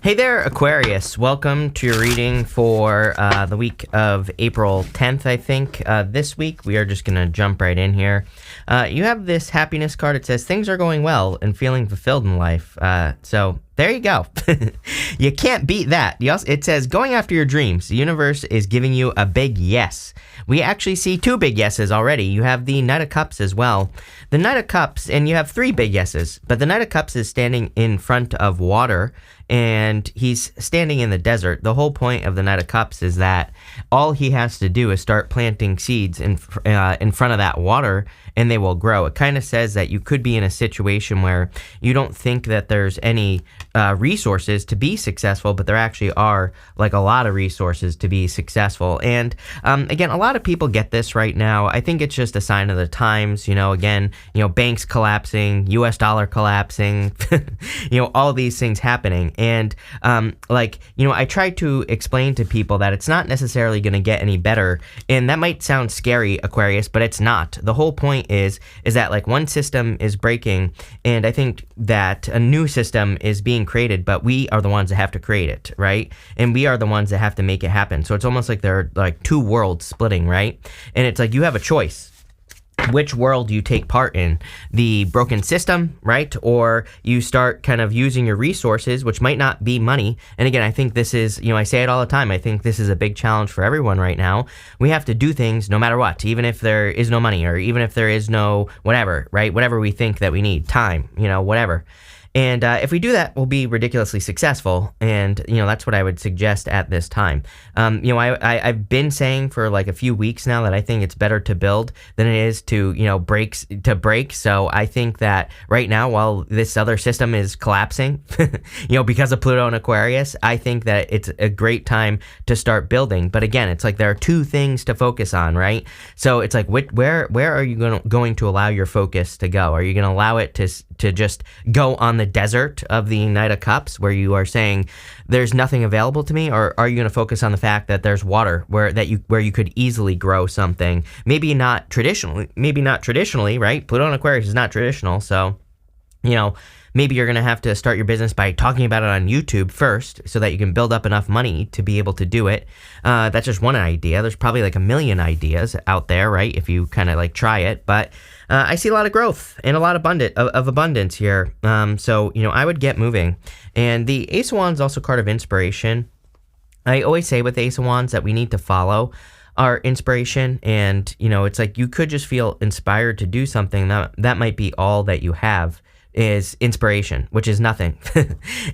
Hey there, Aquarius. Welcome to your reading for the week of April 10th, I think. This week, we are just going to jump right in here. You have this happiness card. It says, things are going well and feeling fulfilled in life. So there you go. You can't beat that. It says, going after your dreams. The universe is giving you a big yes. We actually see two big yeses already. You have the Knight of Cups as well. The Knight of Cups, and you have three big yeses, but the Knight of Cups is standing in front of water, and he's standing in the desert. The whole point of the Knight of Cups is that all he has to do is start planting seeds in front of that water, and they will grow. It kind of says that you could be in a situation where you don't think that there's any resources to be successful, but there actually are like a lot of resources to be successful. And again, a lot of people get this right now. I think it's just a sign of the times. Banks collapsing, US dollar collapsing, all these things happening. And I try to explain to people that it's not necessarily going to get any better. And that might sound scary, Aquarius, but it's not. The whole point is that like one system is breaking, and I think that a new system is being created, but we are the ones that have to create it, right? And we are the ones that have to make it happen. So it's almost like there are like two worlds splitting, right? And it's like you have a choice. Which world you take part in, the broken system, right? Or you start kind of using your resources, which might not be money. And again, I think this is, I say it all the time. I think this is a big challenge for everyone right now. We have to do things no matter what, even if there is no money or even if there is no whatever, right? Whatever we think that we need, time, whatever. And if we do that, we'll be ridiculously successful. And, that's what I would suggest at this time. I've been saying for like a few weeks now that I think it's better to build than it is to, break. So I think that right now, while this other system is collapsing, because of Pluto and Aquarius, I think that it's a great time to start building. But again, it's like there are two things to focus on, right? So it's like, where are you going to allow your focus to go? Are you going to allow it to just go on the desert of the Knight of Cups, where you are saying there's nothing available to me, or are you going to focus on the fact that there's water where you could easily grow something? Maybe not traditionally, right? Pluto and Aquarius is not traditional, so maybe you're going to have to start your business by talking about it on YouTube first so that you can build up enough money to be able to do it. That's just one idea. There's probably like a million ideas out there, right? If you kind of like try it. But I see a lot of growth and a lot of abundance here. So I would get moving. And the Ace of Wands is also a card of inspiration. I always say with the Ace of Wands that we need to follow our inspiration, and it's like you could just feel inspired to do something that might be all that you have is inspiration, which is nothing.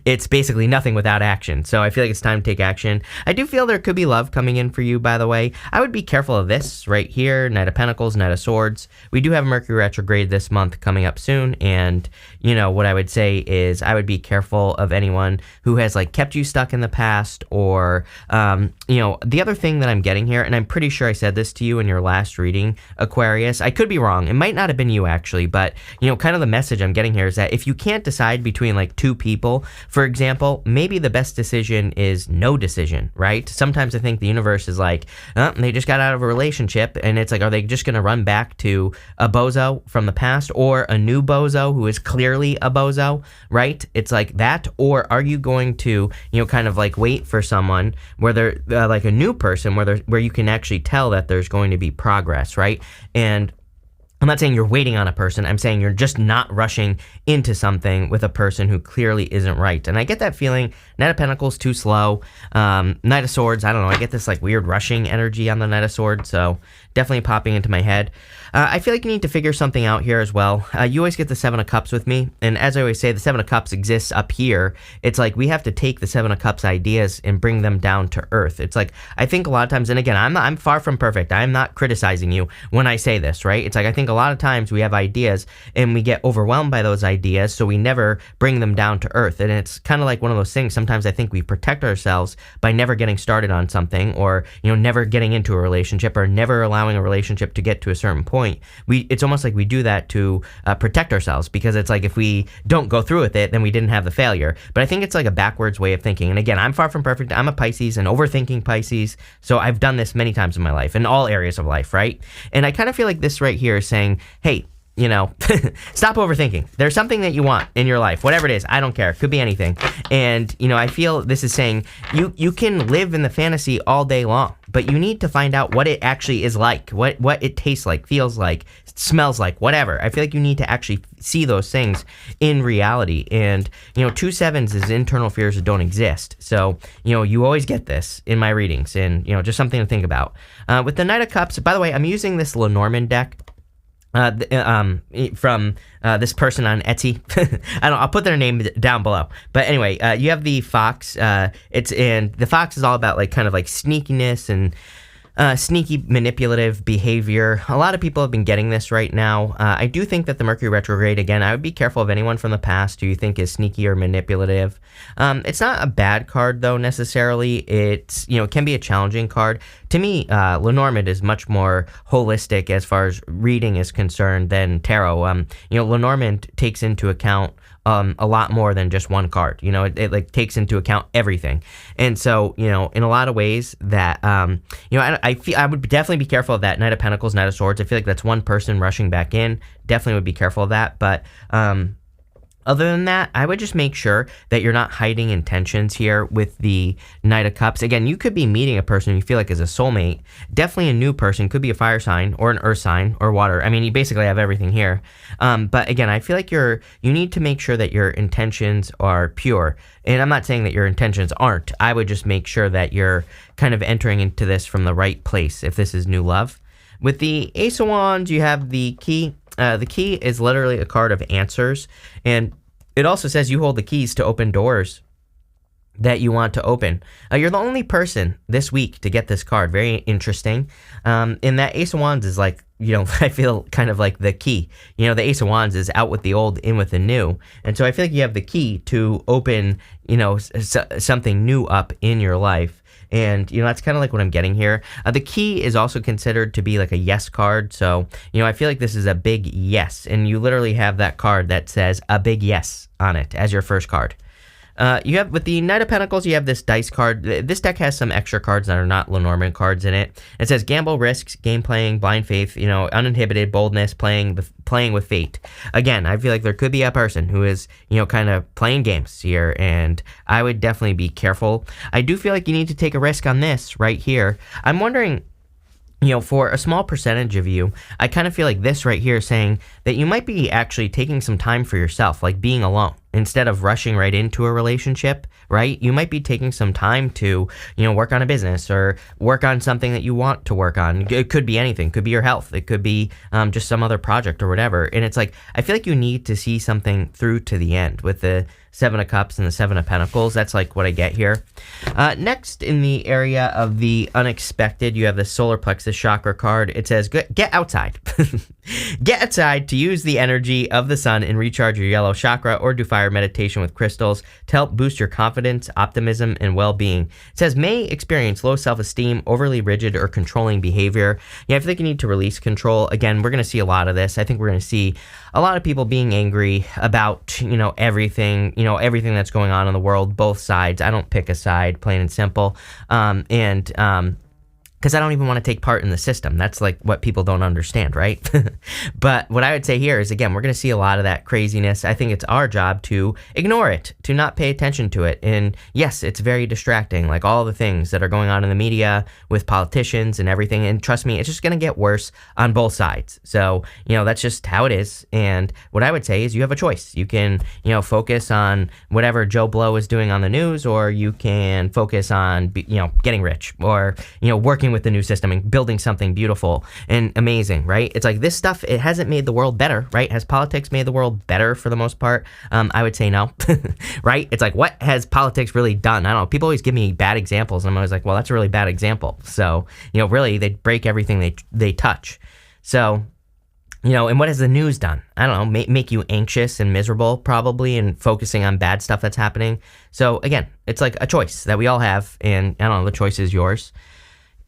It's basically nothing without action. So I feel like it's time to take action. I do feel there could be love coming in for you, by the way. I would be careful of this right here, Knight of Pentacles, Knight of Swords. We do have Mercury retrograde this month coming up soon, and what I would say is I would be careful of anyone who has like kept you stuck in the past, or the other thing that I'm getting here, and I'm pretty sure I said this to you in your last reading, Aquarius. I could be wrong. It might not have been you actually, but kind of the message I'm getting here is that if you can't decide between like two people, for example, maybe the best decision is no decision, right? Sometimes I think the universe is like, they just got out of a relationship, and it's like, are they just going to run back to a bozo from the past, or a new bozo who is clearly a bozo, right? It's like that. Or are you going to, kind of like wait for someone where they're like a new person where you can actually tell that there's going to be progress, right? And I'm not saying you're waiting on a person. I'm saying you're just not rushing into something with a person who clearly isn't right. And I get that feeling. Knight of Pentacles, too slow. Knight of Swords, I don't know. I get this like weird rushing energy on the Knight of Swords. So definitely popping into my head. I feel like you need to figure something out here as well. You always get the Seven of Cups with me. And as I always say, the Seven of Cups exists up here. It's like we have to take the Seven of Cups ideas and bring them down to earth. It's like, I think a lot of times, and again, I'm far from perfect. I'm not criticizing you when I say this, right? It's like, I think a lot of times we have ideas and we get overwhelmed by those ideas, so we never bring them down to earth. And it's kind of like one of those things. Sometimes I think we protect ourselves by never getting started on something, or, never getting into a relationship, or never allowing a relationship to get to a certain point. It's almost like we do that to protect ourselves, because it's like if we don't go through with it, then we didn't have the failure. But I think it's like a backwards way of thinking. And again, I'm far from perfect. I'm a Pisces, an overthinking Pisces. So I've done this many times in my life, in all areas of life, right? And I kind of feel like this right here is saying, hey, stop overthinking. There's something that you want in your life, whatever it is. I don't care. It could be anything. And, I feel this is saying you can live in the fantasy all day long, but you need to find out what it actually is like, what it tastes like, feels like, smells like, whatever. I feel like you need to actually see those things in reality. And, 2 sevens is internal fears that don't exist. So, you always get this in my readings, and, just something to think about. With the Knight of Cups, by the way, I'm using this Lenormand deck. From this person on Etsy. I'll put their name down below. But anyway, you have the fox. And the fox is all about like kind of like sneakiness and sneaky manipulative behavior. A lot of people have been getting this right now. I do think that the Mercury retrograde, again, I would be careful of anyone from the past who you think is sneaky or manipulative. It's not a bad card though necessarily. It's, it can be a challenging card. To me, Lenormand is much more holistic as far as reading is concerned than tarot. Lenormand takes into account a lot more than just one card. It like takes into account everything. And so, in a lot of ways that, I would definitely be careful of that Knight of Pentacles, Knight of Swords. I feel like that's one person rushing back in. Definitely would be careful of that. But, other than that, I would just make sure that you're not hiding intentions here with the Knight of Cups. Again, you could be meeting a person you feel like is a soulmate. Definitely a new person. Could be a fire sign or an earth sign or water. I mean, you basically have everything here. But again, I feel like you need to make sure that your intentions are pure. And I'm not saying that your intentions aren't. I would just make sure that you're kind of entering into this from the right place if this is new love. With the Ace of Wands, you have the key. The key is literally a card of answers, and it also says you hold the keys to open doors that you want to open. You're the only person this week to get this card. Very interesting. And that Ace of Wands is like, I feel kind of like the key. The Ace of Wands is out with the old, in with the new. And so I feel like you have the key to open, something new up in your life. And, that's kind of like what I'm getting here. The key is also considered to be like a yes card. So, I feel like this is a big yes. And you literally have that card that says a big yes on it as your first card. You have, with the Knight of Pentacles, you have this dice card. This deck has some extra cards that are not Lenormand cards in it. It says gamble, risks, game playing, blind faith, uninhibited, boldness, playing with fate. Again, I feel like there could be a person who is, kind of playing games here, and I would definitely be careful. I do feel like you need to take a risk on this right here. I'm wondering, for a small percentage of you, I kind of feel like this right here is saying that you might be actually taking some time for yourself, like being alone, instead of rushing right into a relationship, right? You might be taking some time to, work on a business or work on something that you want to work on. It could be anything. It could be your health. It could be just some other project or whatever. And it's like, I feel like you need to see something through to the end with the Seven of Cups and the Seven of Pentacles. That's like what I get here. Next, in the area of the unexpected, you have the solar plexus chakra card. It says, get outside. Get outside to use the energy of the sun and recharge your yellow chakra, or do fire meditation with crystals to help boost your confidence, optimism, and well-being. It says, may experience low self-esteem, overly rigid or controlling behavior. Yeah, I feel like you need to release control. Again, we're going to see a lot of this. I think we're going to see a lot of people being angry about, everything, everything that's going on in the world, both sides. I don't pick a side, plain and simple. Because I don't even want to take part in the system. That's like what people don't understand, right? But what I would say here is, again, we're going to see a lot of that craziness. I think it's our job to ignore it, to not pay attention to it. And yes, it's very distracting, like all the things that are going on in the media with politicians and everything. And trust me, it's just going to get worse on both sides. So, that's just how it is. And what I would say is you have a choice. You can, focus on whatever Joe Blow is doing on the news, or you can focus on, getting rich, or, working with the new system and building something beautiful and amazing, right? It's like this stuff, it hasn't made the world better, right? Has politics made the world better for the most part? I would say no, right? It's like, what has politics really done? I don't know. People always give me bad examples, and I'm always like, well, that's a really bad example. So, really, they break everything they touch. So, and what has the news done? I don't know, make you anxious and miserable probably, and focusing on bad stuff that's happening. So again, it's like a choice that we all have, and I don't know, the choice is yours.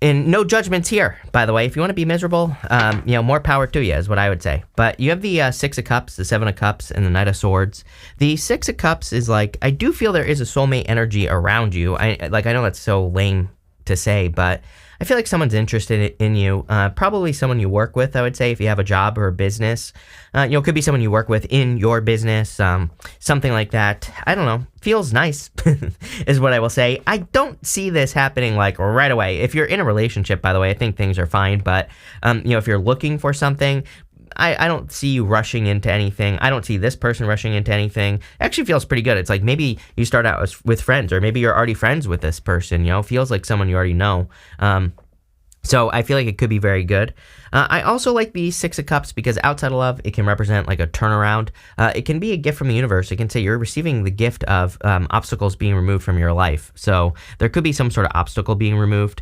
And no judgments here, by the way. If you want to be miserable, more power to you is what I would say. But you have the Six of Cups, the Seven of Cups, and the Knight of Swords. The Six of Cups is like, I do feel there is a soulmate energy around you. I know that's so lame to say, but I feel like someone's interested in you, probably someone you work with, I would say, if you have a job or a business. It could be someone you work with in your business, something like that. I don't know. Feels nice, is what I will say. I don't see this happening like right away. If you're in a relationship, by the way, I think things are fine, but, if you're looking for something, I don't see you rushing into anything. I don't see this person rushing into anything. It actually feels pretty good. It's like maybe you start out with friends, or maybe you're already friends with this person, feels like someone you already know. So I feel like it could be very good. I also like the Six of Cups because outside of love, it can represent like a turnaround. It can be a gift from the universe. It can say you're receiving the gift of obstacles being removed from your life. So there could be some sort of obstacle being removed.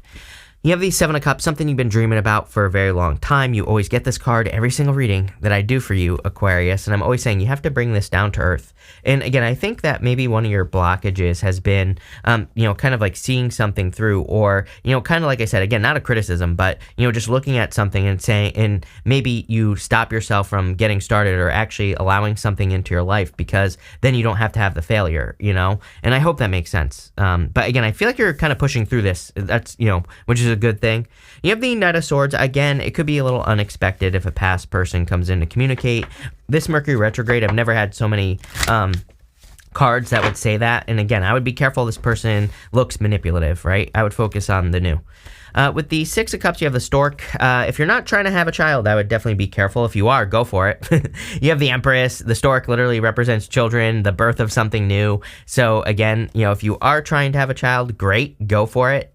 You have the Seven of Cups, something you've been dreaming about for a very long time. You always get this card every single reading that I do for you, Aquarius, and I'm always saying you have to bring this down to earth. And again, I think that maybe one of your blockages has been, kind of like seeing something through, or, kind of like I said, again, not a criticism, but, just looking at something and saying, and maybe you stop yourself from getting started or actually allowing something into your life, because then you don't have to have the failure, and I hope that makes sense. But again, I feel like you're kind of pushing through this. That's, which is a good thing. You have the Knight of Swords. Again, it could be a little unexpected if a past person comes in to communicate. This Mercury retrograde, I've never had so many cards that would say that. And again, I would be careful this person looks manipulative, right? I would focus on the new. With the Six of Cups, you have the Stork. If you're not trying to have a child, I would definitely be careful. If you are, go for it. You have the Empress. The Stork literally represents children, the birth of something new. So again, if you are trying to have a child, great, go for it.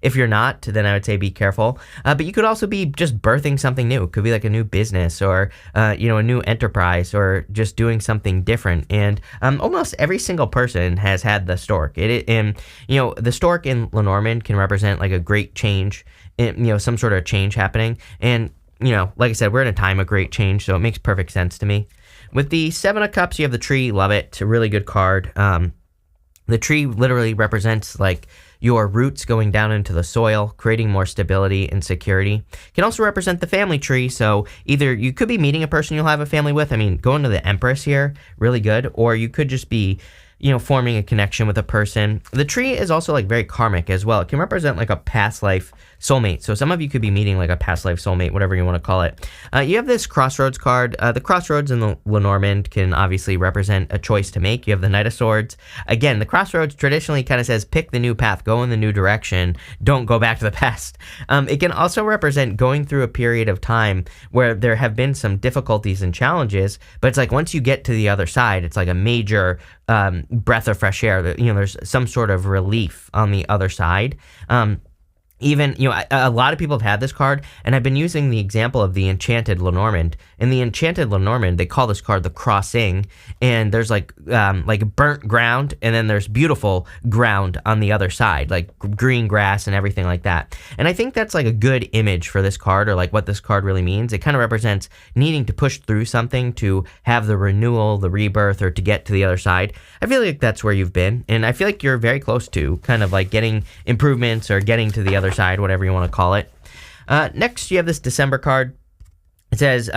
If you're not, then I would say be careful. But you could also be just birthing something new. It could be like a new business, or a new enterprise, or just doing something different. And almost every single person has had the Stork. The Stork in Lenormand can represent like a great change, some sort of change happening. And, like I said, we're in a time of great change, so it makes perfect sense to me. With the Seven of Cups, you have the Tree. Love it. It's a really good card. The tree literally represents like your roots going down into the soil, creating more stability and security. It can also represent the family tree. So either you could be meeting a person you'll have a family with. I mean, going to the Empress here, really good. Or you could just be forming a connection with a person. The tree is also like very karmic as well. It can represent like a past life soulmate. So some of you could be meeting like a past life soulmate, whatever you want to call it. You have this Crossroads card. The Crossroads in the Lenormand can obviously represent a choice to make. You have the Knight of Swords. Again, the Crossroads traditionally kind of says pick the new path, go in the new direction, don't go back to the past. It can also represent going through a period of time where there have been some difficulties and challenges, but it's like once you get to the other side, it's like a major breath of fresh air. There's some sort of relief on the other side. Even, a lot of people have had this card, and I've been using the example of the Enchanted Lenormand. In the Enchanted Lenormand, they call this card the Crossing, and there's like burnt ground, and then there's beautiful ground on the other side, like green grass and everything like that. And I think that's like a good image for this card, or like what this card really means. It kind of represents needing to push through something to have the renewal, the rebirth, or to get to the other side. I feel like that's where you've been, and I feel like you're very close to kind of like getting improvements or getting to the other side, whatever you want to call it. Next, you have this December card. It says,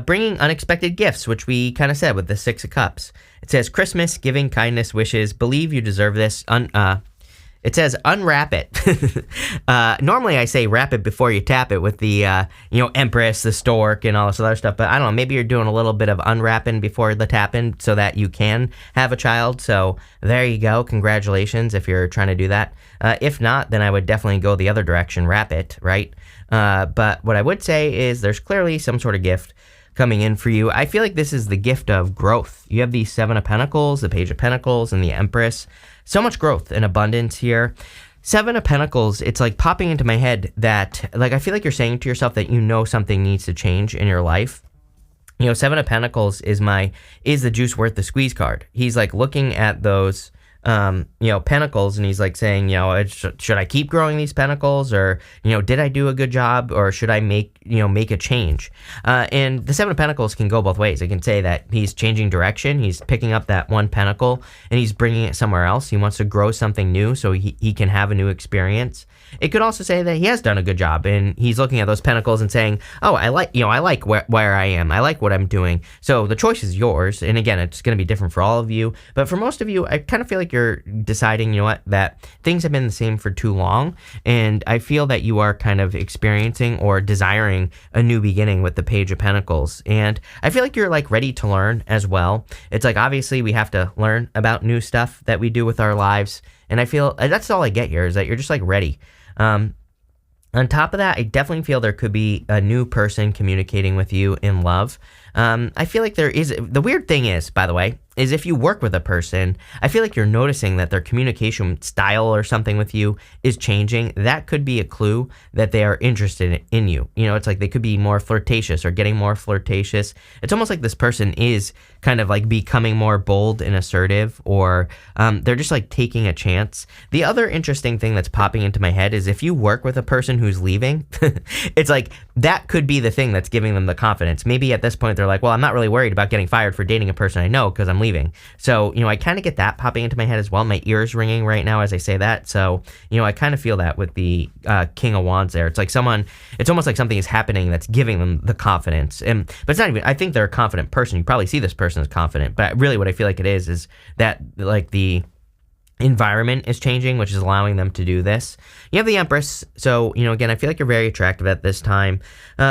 bringing unexpected gifts, which we kind of said with the Six of Cups. It says, Christmas, giving kindness, wishes, believe you deserve this. It says, unwrap it. Normally I say wrap it before you tap it with the, Empress, the Stork, and all this other stuff. But I don't know, maybe you're doing a little bit of unwrapping before the tapping so that you can have a child. So there you go. Congratulations if you're trying to do that. If not, then I would definitely go the other direction, wrap it, right? But what I would say is there's clearly some sort of gift coming in for you. I feel like this is the gift of growth. You have the Seven of Pentacles, the Page of Pentacles, and the Empress. So much growth and abundance here. Seven of Pentacles, it's like popping into my head that, like, I feel like you're saying to yourself that something needs to change in your life. Seven of Pentacles is the juice worth the squeeze card. He's like looking at those pentacles, and he's like saying, should I keep growing these pentacles, or, did I do a good job, or should I make a change? And the Seven of Pentacles can go both ways. It can say that he's changing direction. He's picking up that one pentacle and he's bringing it somewhere else. He wants to grow something new so he can have a new experience. It could also say that he has done a good job and he's looking at those pentacles and saying, oh, I like where I am. I like what I'm doing. So the choice is yours. And again, it's going to be different for all of you. But for most of you, I kind of feel like like you're deciding, you know what, that things have been the same for too long. And I feel that you are kind of experiencing or desiring a new beginning with the Page of Pentacles. And I feel like you're like ready to learn as well. It's like, obviously we have to learn about new stuff that we do with our lives. And I feel that's all I get here is that you're just like ready. On top of that, I definitely feel there could be a new person communicating with you in love. I feel like there is, the weird thing is, by the way, is if you work with a person, I feel like you're noticing that their communication style or something with you is changing. That could be a clue that they are interested in you. You know, it's like they could be more flirtatious or getting more flirtatious. It's almost like this person is kind of like becoming more bold and assertive, or they're just like taking a chance. The other interesting thing that's popping into my head is if you work with a person who's leaving, it's like that could be the thing that's giving them the confidence. Maybe at this point they're like, well, I'm not really worried about getting fired for dating a person I know because I'm leaving. So, you know, I kind of get that popping into my head as well. My ears ringing right now as I say that. So, you know, I kind of feel that with the King of Wands there. It's like it's almost like something is happening that's giving them the confidence. But it's not even, I think they're a confident person. You probably see this person as confident, but really what I feel like it is that like the environment is changing, which is allowing them to do this. You have the Empress. So, you know, again, I feel like you're very attractive at this time.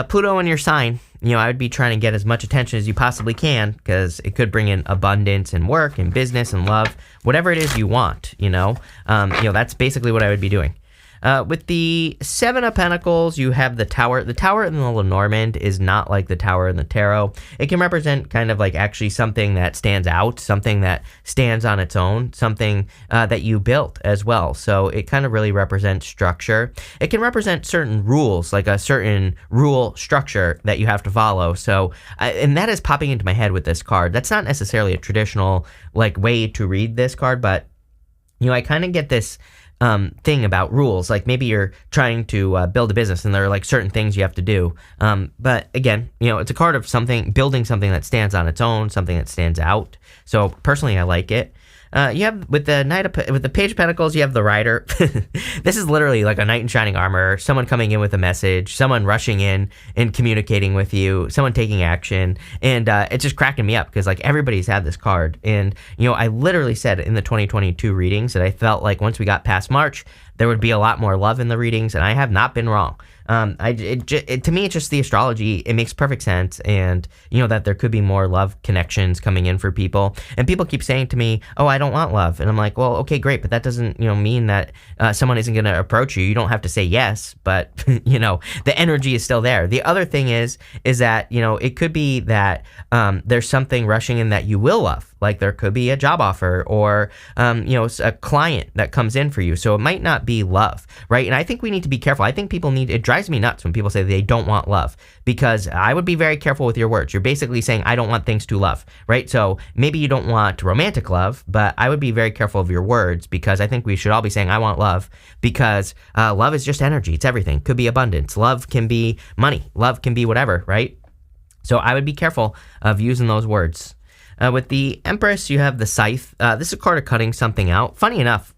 Pluto in your sign, you know, I would be trying to get as much attention as you possibly can because it could bring in abundance in work and business and love, whatever it is you want, you know, that's basically what I would be doing. With the Seven of Pentacles, you have the Tower. The Tower in the Lenormand is not like the Tower in the Tarot. It can represent kind of like actually something that stands out, something that stands on its own, something that you built as well. So it kind of really represents structure. It can represent certain rules, like a certain rule structure that you have to follow. So, and that is popping into my head with this card. That's not necessarily a traditional like way to read this card, but, you know, I kind of get this thing about rules. Like maybe you're trying to build a business and there are like certain things you have to do. But again, you know, it's a card of something, building something that stands on its own, something that stands out. So personally, I like it. You have with the Page of Pentacles, you have the Rider. This is literally like a knight in shining armor, someone coming in with a message, someone rushing in and communicating with you, someone taking action. And it's just cracking me up because like everybody's had this card. And, you know, I literally said in the 2022 readings that I felt like once we got past March, there would be a lot more love in the readings, and I have not been wrong. To me, it's just the astrology. It makes perfect sense, and you know that there could be more love connections coming in for people. And people keep saying to me, "Oh, I don't want love," and I'm like, "Well, okay, great, but that doesn't, you know, mean that someone isn't going to approach you. You don't have to say yes, but you know, the energy is still there." The other thing is that you know it could be that there's something rushing in that you will love. Like there could be a job offer or, a client that comes in for you. So it might not be love, right? And I think we need to be careful. I think it drives me nuts when people say they don't want love, because I would be very careful with your words. You're basically saying, I don't want things to love, right? So maybe you don't want romantic love, but I would be very careful of your words, because I think we should all be saying, I want love, because love is just energy. It's everything. Could be abundance. Love can be money. Love can be whatever, right? So I would be careful of using those words. With the Empress, you have the Scythe. This is a card of cutting something out. Funny enough,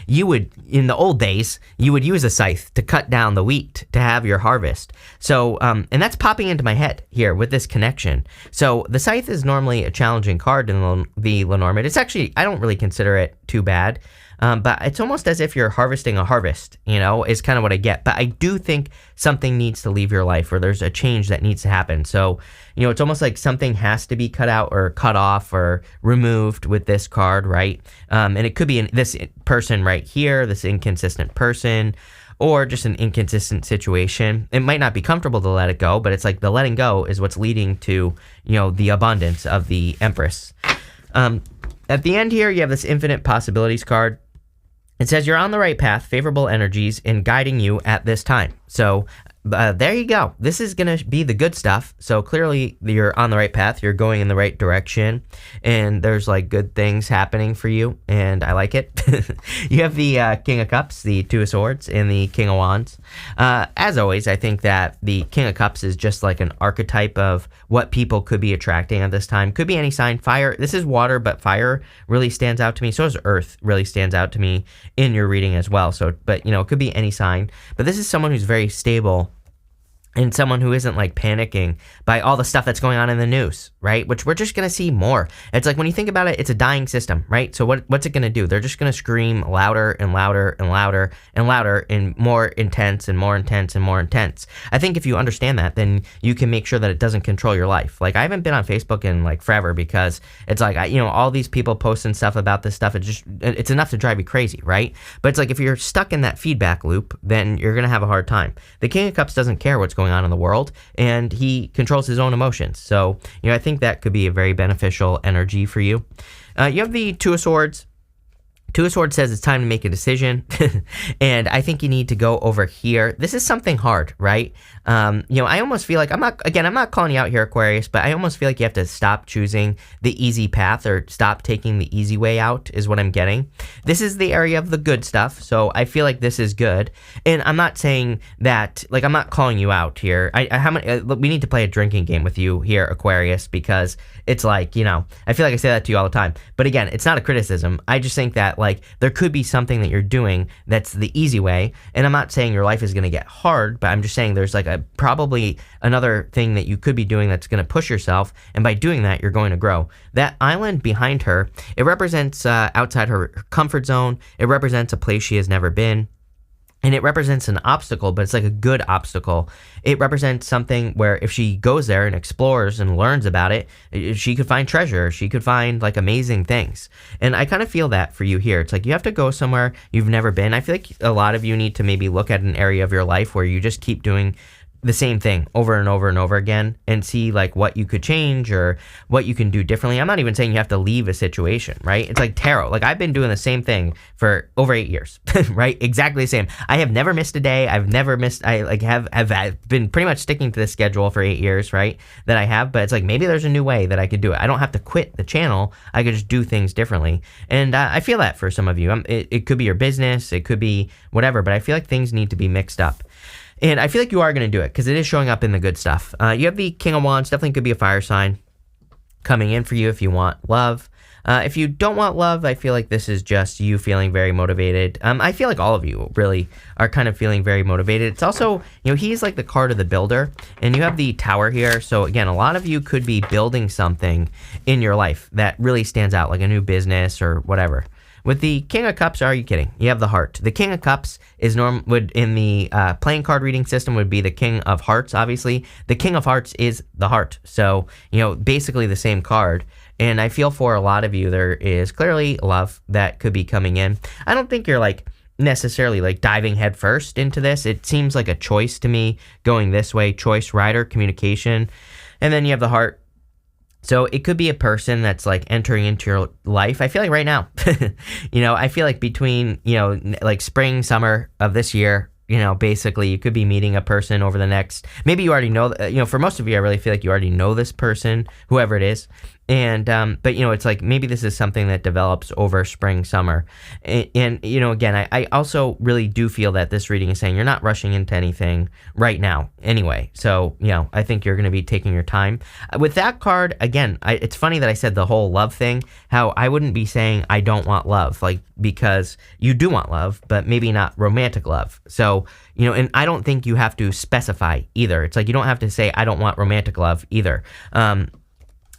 you would, in the old days, you would use a scythe to cut down the wheat to have your harvest. So, and that's popping into my head here with this connection. So the Scythe is normally a challenging card in the Lenormand. It's actually, I don't really consider it too bad. But it's almost as if you're harvesting a harvest, you know, is kind of what I get. But I do think something needs to leave your life, or there's a change that needs to happen. So, you know, it's almost like something has to be cut out or cut off or removed with this card, right? And it could be this person right here, this inconsistent person, or just an inconsistent situation. It might not be comfortable to let it go, but it's like the letting go is what's leading to, you know, the abundance of the Empress. At the end here, you have this Infinite Possibilities card. It says you're on the right path, favorable energies in guiding you at this time. So there you go. This is going to be the good stuff. So clearly you're on the right path. You're going in the right direction, and there's like good things happening for you, and I like it. You have the King of Cups, the Two of Swords, and the King of Wands. As always, I think that the King of Cups is just like an archetype of what people could be attracting at this time. Could be any sign. Fire. This is water, but fire really stands out to me. So does earth really stands out to me in your reading as well. So, but you know, it could be any sign. But this is someone who's very stable and someone who isn't like panicking by all the stuff that's going on in the news, right? Which we're just going to see more. It's like when you think about it, it's a dying system, right? So what's it going to do? They're just going to scream louder and louder and louder and louder and more intense and more intense and more intense. I think if you understand that, then you can make sure that it doesn't control your life. Like I haven't been on Facebook in like forever because it's like, all these people posting stuff about this stuff. It's enough to drive you crazy, right? But it's like if you're stuck in that feedback loop, then you're going to have a hard time. The King of Cups doesn't care what's going on in the world, and he controls his own emotions. So, I think that could be a very beneficial energy for you. You have the Two of Swords. Two of Swords says it's time to make a decision, and I think you need to go over here. This is something hard, right? I almost feel like I'm not calling you out here, Aquarius, but I almost feel like you have to stop choosing the easy path or stop taking the easy way out is what I'm getting. This is the area of the good stuff, so I feel like this is good. And I'm not saying that, like, I'm not calling you out here. We need to play a drinking game with you here, Aquarius, because it's like, I feel like I say that to you all the time. But again, it's not a criticism. I just think that, like, there could be something that you're doing that's the easy way. And I'm not saying your life is going to get hard, but I'm just saying there's like probably another thing that you could be doing that's going to push yourself. And by doing that, you're going to grow. That island behind her, it represents outside her comfort zone. It represents a place she has never been. And it represents an obstacle, but it's like a good obstacle. It represents something where if she goes there and explores and learns about it, she could find treasure. She could find like amazing things. And I kind of feel that for you here. It's like you have to go somewhere you've never been. I feel like a lot of you need to maybe look at an area of your life where you just keep doing the same thing over and over and over again and see like what you could change or what you can do differently. I'm not even saying you have to leave a situation, right? It's like tarot. Like I've been doing the same thing for over 8 years, right? Exactly the same. I have never missed a day. I've been pretty much sticking to this schedule for 8 years, right? That I have, but it's like maybe there's a new way that I could do it. I don't have to quit the channel. I could just do things differently. And I feel that for some of you. It could be your business. It could be whatever, but I feel like things need to be mixed up. And I feel like you are going to do it because it is showing up in the good stuff. You have the King of Wands, definitely could be a fire sign coming in for you if you want love. If you don't want love, I feel like this is just you feeling very motivated. I feel like all of you really are kind of feeling very motivated. It's also, he's like the card of the builder, and you have the Tower here. So again, a lot of you could be building something in your life that really stands out, like a new business or whatever. With the King of Cups, are you kidding? You have the Heart. The King of Cups would in the playing card reading system would be the King of Hearts, obviously. The King of Hearts is the heart. So, basically the same card. And I feel for a lot of you, there is clearly love that could be coming in. I don't think you're like necessarily like diving headfirst into this. It seems like a choice to me going this way. Choice, rider, communication. And then you have the Heart. So it could be a person that's like entering into your life. I feel like right now, I feel like between, like spring, summer of this year, basically you could be meeting a person over the next, maybe you already know, for most of you, I really feel like you already know this person, whoever it is. And, but it's like, maybe this is something that develops over spring, summer. And again, I also really do feel that this reading is saying you're not rushing into anything right now anyway. So, I think you're going to be taking your time. With that card, again, it's funny that I said the whole love thing, how I wouldn't be saying I don't want love, like, because you do want love, but maybe not romantic love. So, and I don't think you have to either. It's like, you don't have to say, I don't want romantic love either.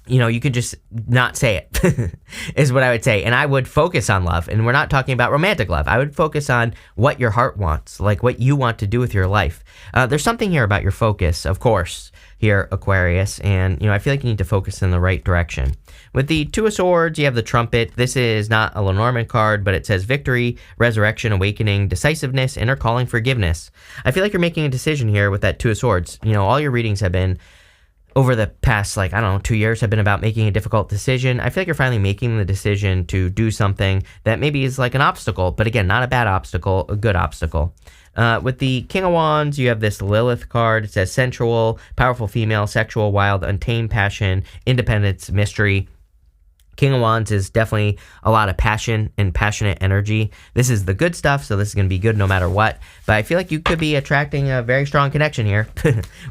You could just not say it, is what I would say. And I would focus on love. And we're not talking about romantic love. I would focus on what your heart wants, like what you want to do with your life. There's something here about your focus, of course, here, Aquarius. And, I feel like you need to focus in the right direction. With the Two of Swords, you have the Trumpet. This is not a Lenormand card, but it says victory, resurrection, awakening, decisiveness, inner calling, forgiveness. I feel like you're making a decision here with that Two of Swords. All your readings have been over the past, 2 years have been about making a difficult decision. I feel like you're finally making the decision to do something that maybe is like an obstacle, but again, not a bad obstacle, a good obstacle. With the King of Wands, you have this Lilith card. It says sensual, powerful female, sexual, wild, untamed passion, independence, mystery. King of Wands is definitely a lot of passion and passionate energy. This is the good stuff, so this is going to be good no matter what. But I feel like you could be attracting a very strong connection here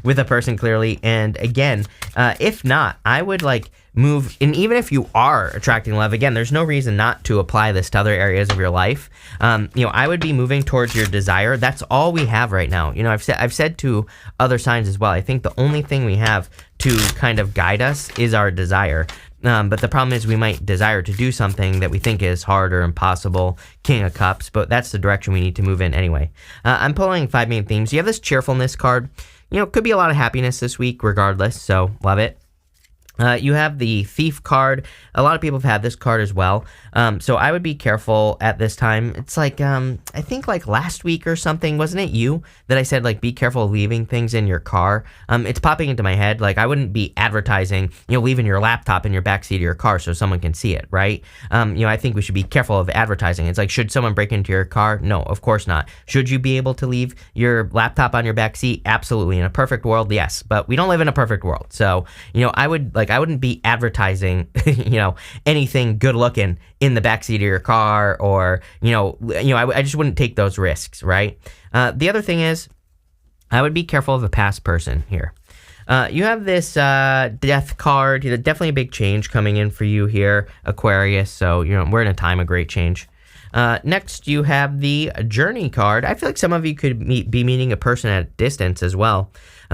with a person, clearly. And again, if not, I would like move, and even if you are attracting love, again, there's no reason not to apply this to other areas of your life. I would be moving towards your desire. That's all we have right now. I've said to other signs as well, I think the only thing we have to kind of guide us is our desire. But the problem is we might desire to do something that we think is hard or impossible, King of Cups, but that's the direction we need to move in anyway. I'm pulling 5 main themes. You have this cheerfulness card. Could be a lot of happiness this week regardless, so love it. You have the Thief card. A lot of people have had this card as well. So I would be careful at this time. It's like, I think like last week or something, wasn't it you that I said, like, be careful leaving things in your car? It's popping into my head. Like, I wouldn't be advertising, leaving your laptop in your backseat of your car so someone can see it, right? I think we should be careful of advertising. It's like, should someone break into your car? No, of course not. Should you be able to leave your laptop on your backseat? Absolutely. In a perfect world, yes. But we don't live in a perfect world. So, I wouldn't be advertising, anything good looking in the backseat of your car, or, I just wouldn't take those risks, right? The other thing is, I would be careful of a past person here. You have this death card. Definitely a big change coming in for you here, Aquarius. So, we're in a time of great change. Next, you have the Journey card. I feel like some of you could be meeting a person at a distance as well.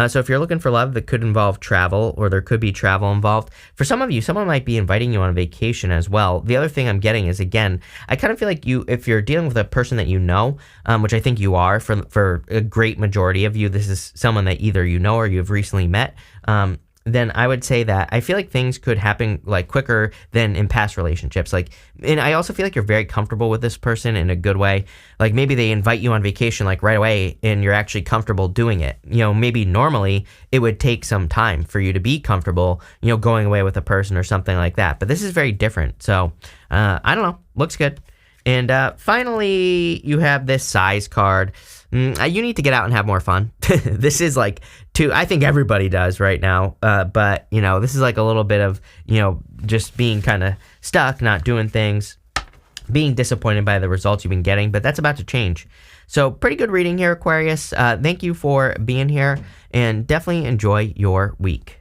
So if you're looking for love, that could involve travel, or there could be travel involved. For some of you, someone might be inviting you on a vacation as well. The other thing I'm getting is, again, I kind of feel like if you're dealing with a person that you know, which I think you are for a great majority of you, this is someone that either you know or you've recently met, then I would say that I feel like things could happen like quicker than in past relationships. And I also feel like you're very comfortable with this person in a good way. Like maybe they invite you on vacation like right away and you're actually comfortable doing it. Maybe normally it would take some time for you to be comfortable, going away with a person or something like that. But this is very different. So I don't know. Looks good. And finally, you have this Size card. You need to get out and have more fun. This is like, I think everybody does right now. But, this is like a little bit of, just being kind of stuck, not doing things, being disappointed by the results you've been getting. But that's about to change. So pretty good reading here, Aquarius. Thank you for being here, and definitely enjoy your week.